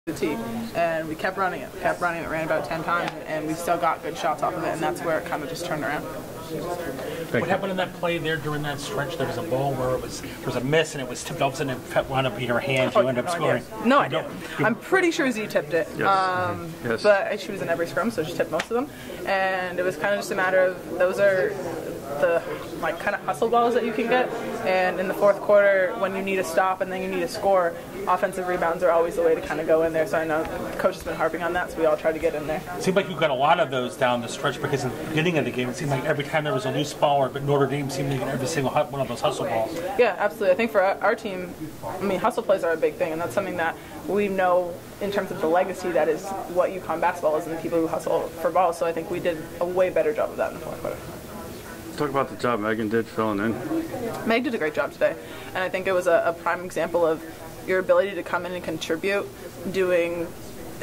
the tee, and we kept running it, ran about 10 times, and we still got good shots off of it, and that's where it kind of just turned around. What happened in that play there during that stretch? There was a ball where there was a miss and it was tipped off and it wound up in your hands. You ended up scoring. No idea. I'm pretty sure Z tipped it. Yes. Yes. But she was in every scrum, so she tipped most of them. And it was kind of just a matter of, those are the like kind of hustle balls that you can get. And in the fourth quarter, when you need a stop and then you need a score, offensive rebounds are always the way to kind of go in there. So I know the coach has been harping on that, so we all try to get in there. It seemed like you got a lot of those down the stretch, because in the beginning of the game, it seemed like every time there was a loose ball, but Notre Dame seemed to get every single one of those hustle balls. Yeah, absolutely. I think for our team, I mean, hustle plays are a big thing, and that's something that we know in terms of the legacy that is what UConn basketball is, and the people who hustle for balls. So I think we did a way better job of that in the fourth quarter. Talk about the job Megan did filling in. Meg did a great job today, and I think it was a prime example of your ability to come in and contribute doing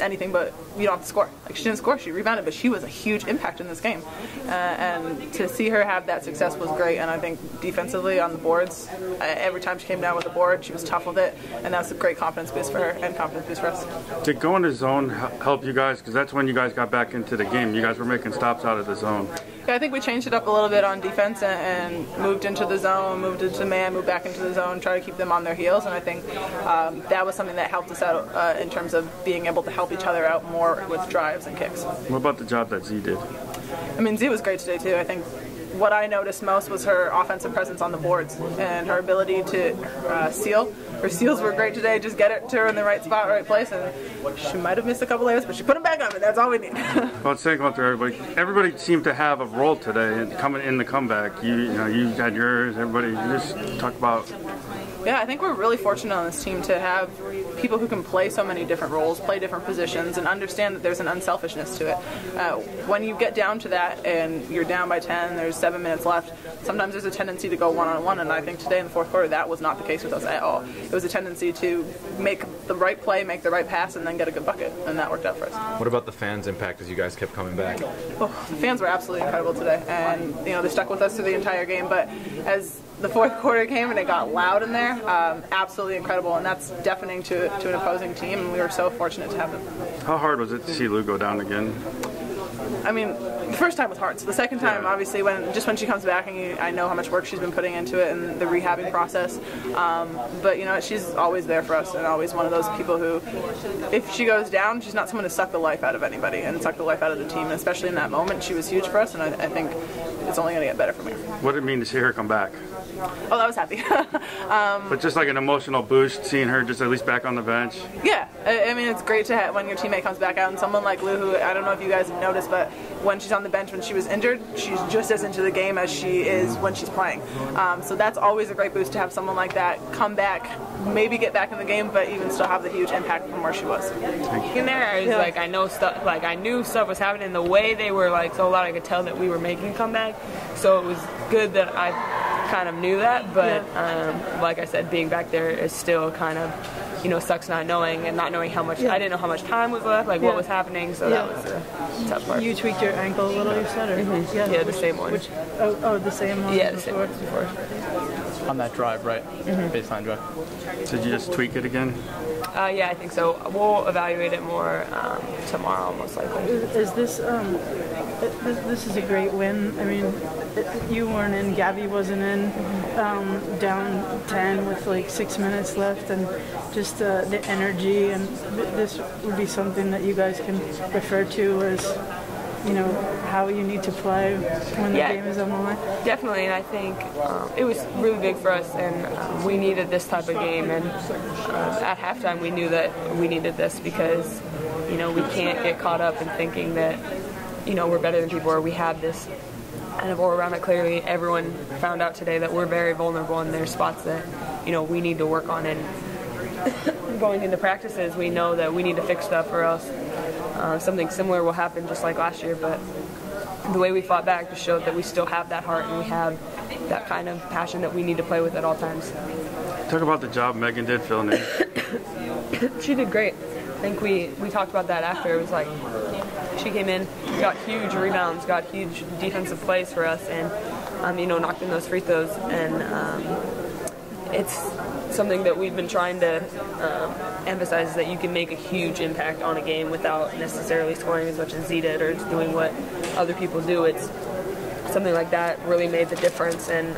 anything but you don't have to score. Like, she didn't score, she rebounded, but she was a huge impact in this game. And to see her have that success was great, and I think defensively on the boards, every time she came down with the board, she was tough with it, and that's a great confidence boost for her and confidence boost for us. Did going to zone help you guys? Because that's when you guys got back into the game. You guys were making stops out of the zone. Yeah, I think we changed it up a little bit on defense and moved into the zone, moved into man, moved back into the zone, try to keep them on their heels, and I think that was something that helped us out in terms of being able to help each other out more with drives and kicks. What about the job that Z did? I mean, Z was great today too. I think what I noticed most was her offensive presence on the boards and her ability to seal. Her seals were great today, just get it to her in the right spot, right place, and she might have missed a couple layers, but she put them back up, and that's all we need. Well, saying going through everybody, everybody seemed to have a role today and coming in the comeback. You had yours, everybody, you just talk about. Yeah, I think we're really fortunate on this team to have people who can play so many different roles, play different positions, and understand that there's an unselfishness to it. When you get down to that and you're down by 10, there's 7 minutes left, sometimes there's a tendency to go one-on-one, and I think today in the fourth quarter that was not the case with us at all. It was a tendency to make the right play, make the right pass, and then get a good bucket, and that worked out for us. What about the fans' impact as you guys kept coming back? Oh, the fans were absolutely incredible today, and they stuck with us through the entire game, but as the fourth quarter came and it got loud in there, absolutely incredible, and that's deafening to an opposing team, and we were so fortunate to have them. How hard was it to see Lou go down again? I mean, the first time was hard. So the second time, obviously, when she comes back, and I know how much work she's been putting into it and the rehabbing process. But she's always there for us, and always one of those people who, if she goes down, she's not someone to suck the life out of anybody and suck the life out of the team. And especially in that moment, she was huge for us, and I think it's only going to get better from here. What did it mean to see her come back? Oh, that was happy. But just like an emotional boost, seeing her just at least back on the bench. Yeah, I mean, it's great to have when your teammate comes back out, and someone like Lou, who I don't know if you guys have noticed, but when she's on the bench when she was injured, she's just as into the game as she is when she's playing. So that's always a great boost to have someone like that come back, maybe get back in the game, but even still have the huge impact from where she was. In there, I was like, I knew stuff was happening. The way they were so loud, I could tell that we were making a comeback. So it was good that I kind of knew that, but like I said, being back there is still kind of, sucks not knowing and not knowing how much. I didn't know how much time was left, what was happening. So that was the tough part. You tweaked your ankle a little, you said, or yeah, the same one. The same one. Yeah, the same one before. On that drive, right? Baseline drive. So did you just tweak it again? Yeah, I think so. We'll evaluate it more tomorrow, most likely. Is this this is a great win? I mean, you weren't in, Gabby wasn't in, down 10 with 6 minutes left, and just the energy, and this would be something that you guys can refer to as, how you need to play when the game is on the line? Definitely, and I think it was really big for us, and we needed this type of game, and at halftime we knew that we needed this because, we can't get caught up in thinking that, we're better than people, or we have this kind of aura around it. Clearly, everyone found out today that we're very vulnerable, and there's spots that, we need to work on, and going into practices, we know that we need to fix stuff, or else something similar will happen just like last year. But the way we fought back just showed that we still have that heart, and we have that kind of passion that we need to play with at all times. Talk about the job Megan did filling in. She did great. I think we talked about that after. It was like she came in, got huge rebounds, got huge defensive plays for us, and knocked in those free throws, and it's something that we've been trying to emphasize, is that you can make a huge impact on a game without necessarily scoring as much as Z did or doing what other people do. It's something like that really made the difference, and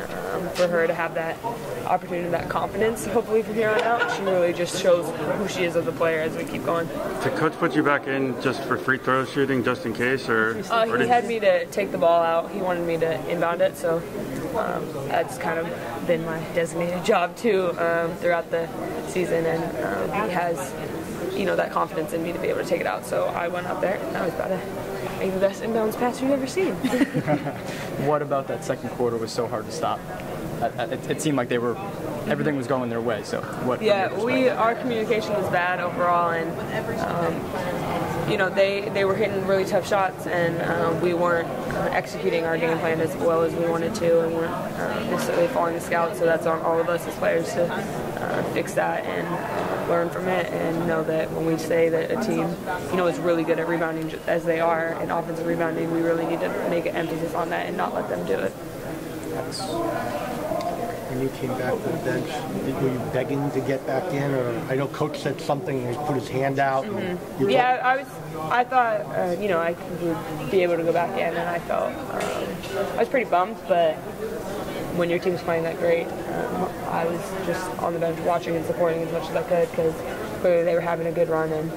for her to have that opportunity, that confidence, hopefully from here on out, she really just shows who she is as a player as we keep going. Did Coach put you back in just for free throw shooting, just in case, or he had me to take the ball out. He wanted me to inbound it, so that's kind of been my designated job too throughout the season, and he has, that confidence in me to be able to take it out. So I went out there, and I was about to make the best inbounds pass you've ever seen. What about that second quarter was so hard to stop? It seemed like everything was going their way. So what? Yeah, our communication was bad overall, and they were hitting really tough shots, and we weren't executing our game plan as well as we wanted to, and weren't necessarily following the scouts. So that's on all of us as players to fix that and learn from it, and know that when we say that a team, is really good at rebounding as they are in offensive rebounding, we really need to make an emphasis on that and not let them do it. When you came back to the bench, were you begging to get back in? Or I know Coach said something and he put his hand out. Mm-hmm. Yeah, I thought, I would be able to go back in, and I felt, I was pretty bummed, but when your team's playing that great, I was just on the bench watching and supporting as much as I could, because clearly they were having a good run, and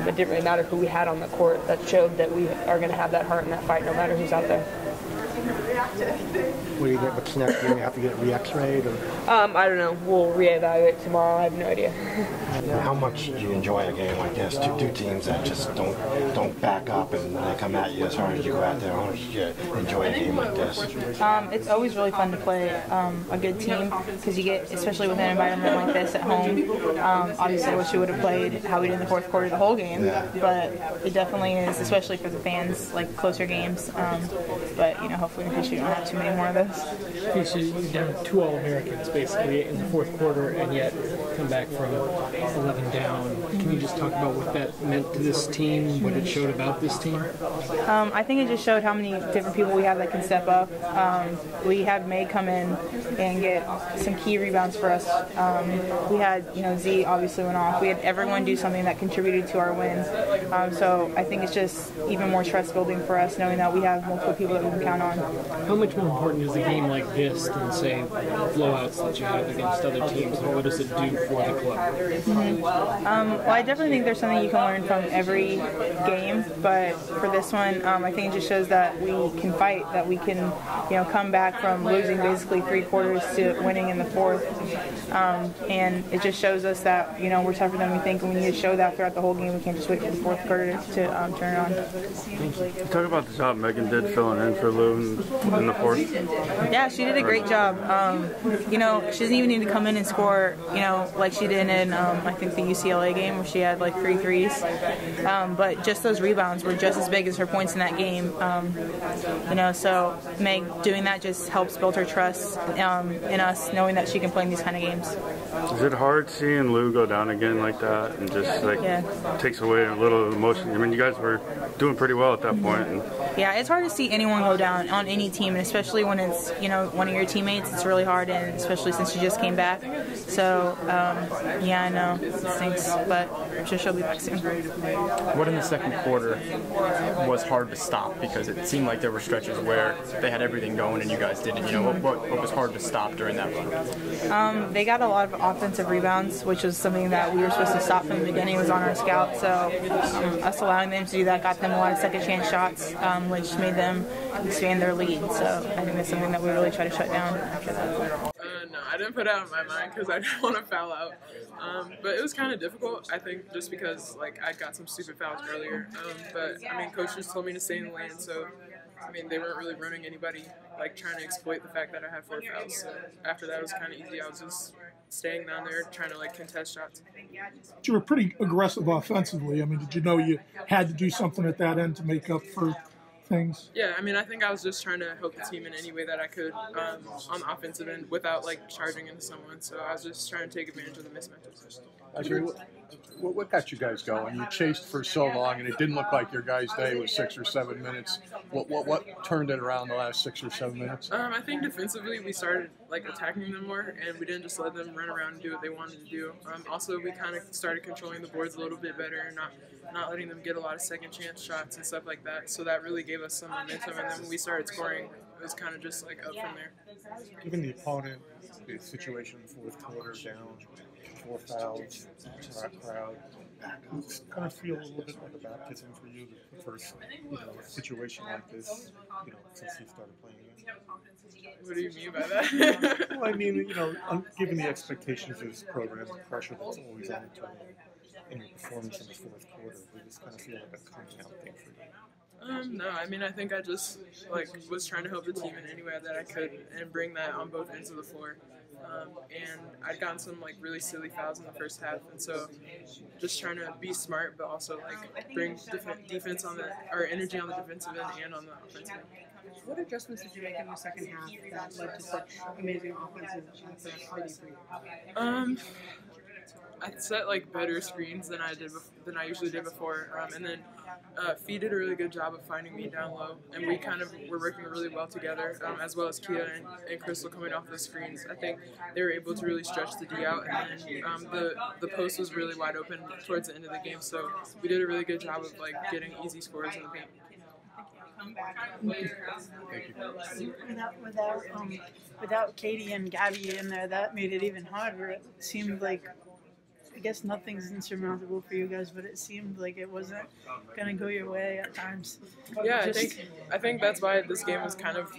it didn't really matter who we had on the court. That showed that we are going to have that heart in that fight no matter who's out there. What do you think? What's next? Do you have to get re-x-rayed? I don't know. We'll reevaluate tomorrow. I have no idea. How much do you enjoy a game like this? Two teams that just don't back up and they come at you as hard as you go out there. How much do you enjoy a game like this? It's always really fun to play a good team, because you get, especially with an environment like this at home. Obviously, I wish we would have played how we did in the fourth quarter the whole game, but it definitely is, especially for the fans, like closer games. But hopefully in the future you don't have too many more of those. You're down 2 All-Americans basically in the fourth quarter, and yet come back from 11 down. Can you just talk about what that meant to this team, what it showed about this team? I think it just showed how many different people we have that can step up. We had May come in and get some key rebounds for us. We had, Z obviously went off. We had everyone do something that contributed to our win. So I think it's just even more trust building for us, knowing that we have multiple people that we can count on. How much more important is a game like this than, say, blowouts that you have against other teams? And what does it do for the club? Mm-hmm. Well, I definitely think there's something you can learn from every game, but for this one, I think it just shows that we can fight, that we can, come back from losing basically 3 quarters to winning in the fourth. And it just shows us that, we're tougher than we think, and we need to show that throughout the whole game. We can't just wait for the fourth quarter to turn it on. Talk about the job Megan did filling in for Lou in the fourth. Yeah, she did a great job. She doesn't even need to come in and score, like she did in, I think, the UCLA game where she had like 3 threes. But just those rebounds were just as big as her points in that game. So Meg doing that just helps build her trust in us, knowing that she can play in these kind of games. Is it hard seeing Lou go down again like that, and just takes away a little of the emotion? I mean, you guys were doing pretty well at that point. And yeah, it's hard to see anyone go down on any team, and especially when it's one of your teammates. It's really hard, and especially since she just came back. So I know it stinks, but I'm sure she'll be back soon. What in the second quarter was hard to stop, because it seemed like there were stretches where they had everything going and you guys didn't? What was hard to stop during that run? They got a lot of offensive rebounds, which was something that we were supposed to stop from the beginning. It was on our scout, so us allowing them to do that got them a lot of second chance shots, which made them expand their lead. So I think that's something that we really try to shut down after that. No, I didn't put it out of my mind because I didn't want to foul out. But it was kind of difficult, I think, just because I got some stupid fouls earlier. But Coach just told me to stay in the lane, so they weren't really running anybody trying to exploit the fact that I had 4 fouls. So after that, it was kind of easy. I was just staying down there trying to contest shots. You were pretty aggressive offensively. Did you know you had to do something at that end to make up for things? Yeah, I think I was just trying to help the team in any way that I could on the offensive end without charging into someone. So I was just trying to take advantage of the mismatches. Azura, what got you guys going? You chased for so long, and it didn't look like your guys' day was 6 or 7 minutes What turned it around the last 6 or 7 minutes? I think defensively we started like attacking them more, and we didn't just let them run around and do what they wanted to do. Also, we kind of started controlling the boards a little bit better and not letting them get a lot of second chance shots and stuff like that. So that really gave us some momentum, and then when we started scoring, it was kind of just like up from there. Given the opponent, the situation in the fourth quarter, down 4 fouls, crowd, does it kind of feel a little bit like a baptism for you, the first situation like this, since you started playing again? What do you mean by that? Well, I mean, given the expectations of this program, the pressure that's always on the team, and your performance in the fourth quarter, does this kind of feel like a coming out thing for you? No, I mean, I think I just was trying to help the team in any way that I could and bring that on both ends of the floor. And I'd gotten some really silly fouls in the first half, and so just trying to be smart, but also bring defense on or energy on the defensive end and on the offensive end. What adjustments did you make in the second half that led to such amazing offensive effort for you? I set better screens than I usually did before, and then Fee did a really good job of finding me down low, and we kind of were working really well together, as well as Kia and Crystal coming off the screens. I think they were able to really stretch the D out, and then the post was really wide open towards the end of the game, so we did a really good job of getting easy scores in the paint. Without Katie and Gabby in there, that made it even harder. It seemed like, I guess nothing's insurmountable for you guys, but it seemed like it wasn't going to go your way at times. Yeah, I think that's why this game was kind of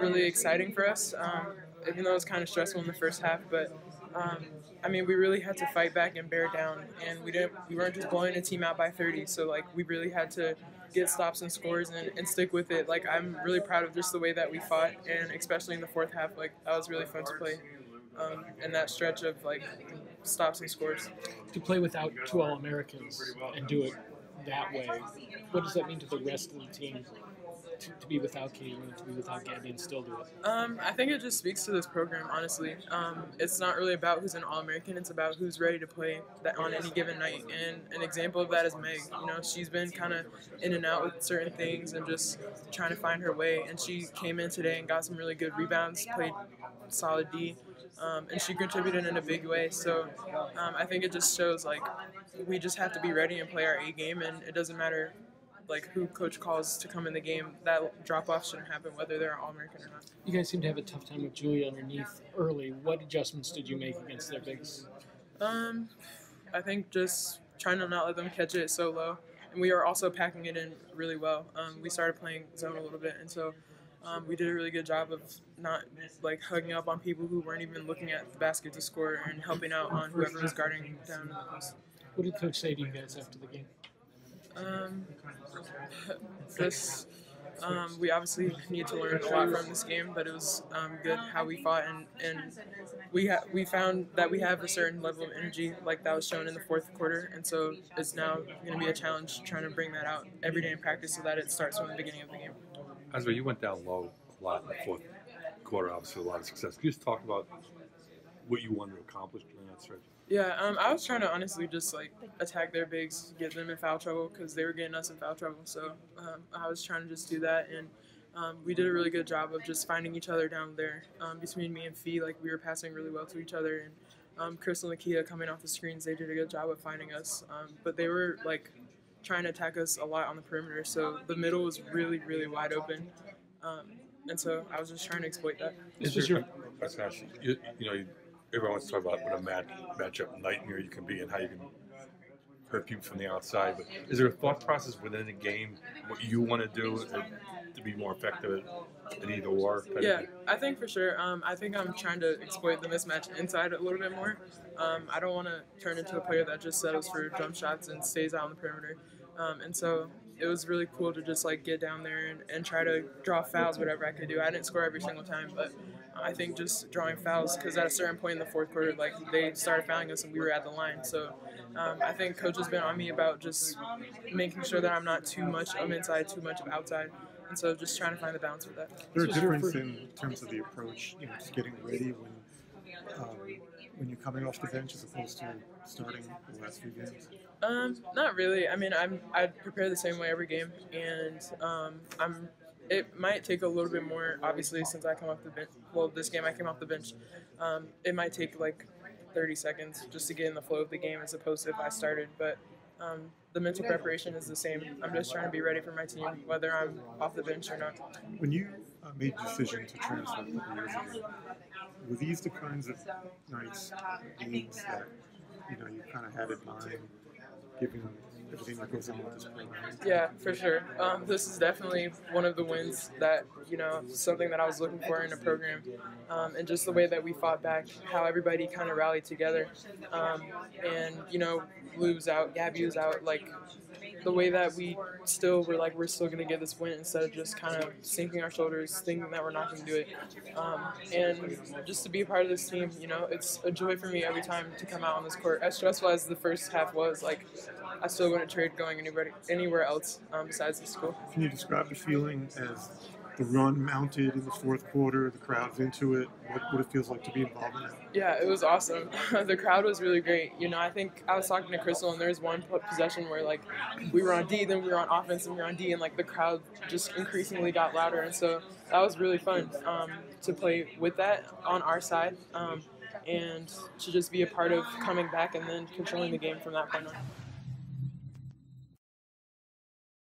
really exciting for us, even though it was kind of stressful in the first half. But I mean, we really had to fight back and bear down, and we weren't just blowing a team out by 30. So we really had to get stops and scores and stick with it. I'm really proud of just the way that we fought, and especially in the fourth half, that was really fun to play. And that stretch of stops and scores. To play without 2 All-Americans and do it that way, what does that mean to the rest of the team? To be without Katie and to be without Gabby and still do it? I think it just speaks to this program, honestly. It's not really about who's an All-American, it's about who's ready to play that on any given night. And an example of that is Meg. She's been kind of in and out with certain things and just trying to find her way. And she came in today and got some really good rebounds, played solid D. And she contributed in a big way. So I think it just shows we just have to be ready and play our A game, and it doesn't matter who coach calls to come in the game. That drop off shouldn't happen whether they're All-American or not. You guys seem to have a tough time with Julia underneath early. What adjustments did you make against their bigs? I think just trying to not let them catch it so low, and we are also packing it in really well. We started playing zone a little bit, and so we did a really good job of not hugging up on people who weren't even looking at the basket to score and helping out on whoever was guarding down in the post. What did Coach say to you guys after the game? We obviously need to learn a lot from this game, but it was good how we fought, and we found that we have a certain level of energy that was shown in the fourth quarter, and so it's now going to be a challenge trying to bring that out every day in practice so that it starts from the beginning of the game. Azura, you went down low a lot in the fourth quarter, obviously a lot of success. Can you just talk about what you wanted to accomplish during that stretch? Yeah, I was trying to honestly just attack their bigs, get them in foul trouble because they were getting us in foul trouble. So I was trying to just do that, and we did a really good job of just finding each other down there. Between me and Fee, we were passing really well to each other, and Crystal and Kia coming off the screens, they did a good job of finding us. But they were trying to attack us a lot on the perimeter, so the middle was really, really wide open. And so I was just trying to exploit that. Everyone wants to talk about what a matchup nightmare you can be and how you can hurt people from the outside. But is there a thought process within the game, what you want to do to be more effective at either or? Yeah, I think for sure. I think I'm trying to exploit the mismatch inside a little bit more. I don't want to turn into a player that just settles for jump shots and stays out on the perimeter. And so it was really cool to just get down there and try to draw fouls, whatever I could do. I didn't score every single time, but I think just drawing fouls, because at a certain point in the fourth quarter, they started fouling us and we were at the line. So I think coach has been on me about just making sure that I'm not too much of inside, too much of outside. And so just trying to find the balance with that. Is there a difference in terms of the approach, just getting ready when when you're coming off the bench as opposed to starting the last few games? Not really. I mean, I prepare the same way every game, and it might take a little bit more, obviously, since I come off the bench. Well, this game I came off the bench. It might take like 30 seconds just to get in the flow of the game as opposed to if I started. But the mental preparation is the same. I'm just trying to be ready for my team, whether I'm off the bench or not. When you made the decision to transfer a couple years ago, were these the kinds of nights, games that you kind of had in mind, given everything that goes into this program? Yeah, for sure. This is definitely one of the wins that, something that I was looking for in a program. And just the way that we fought back, how everybody kind of rallied together. And, Lou's out, Gabby was out, like, the way that we still were like, we're still going to get this win instead of just kind of sinking our shoulders, thinking that we're not going to do it. And just to be a part of this team, it's a joy for me every time to come out on this court. As stressful as the first half was, like, I still wouldn't trade going anywhere else besides the school. Can you describe the feeling as the run mounted in the fourth quarter, the crowd's into it, what it feels like to be involved in it? Yeah, it was awesome. The crowd was really great. I think I was talking to Crystal, and there was one possession where, like, we were on D, then we were on offense, and we were on D, and, like, the crowd just increasingly got louder. And so that was really fun to play with that on our side and to just be a part of coming back and then controlling the game from that point on.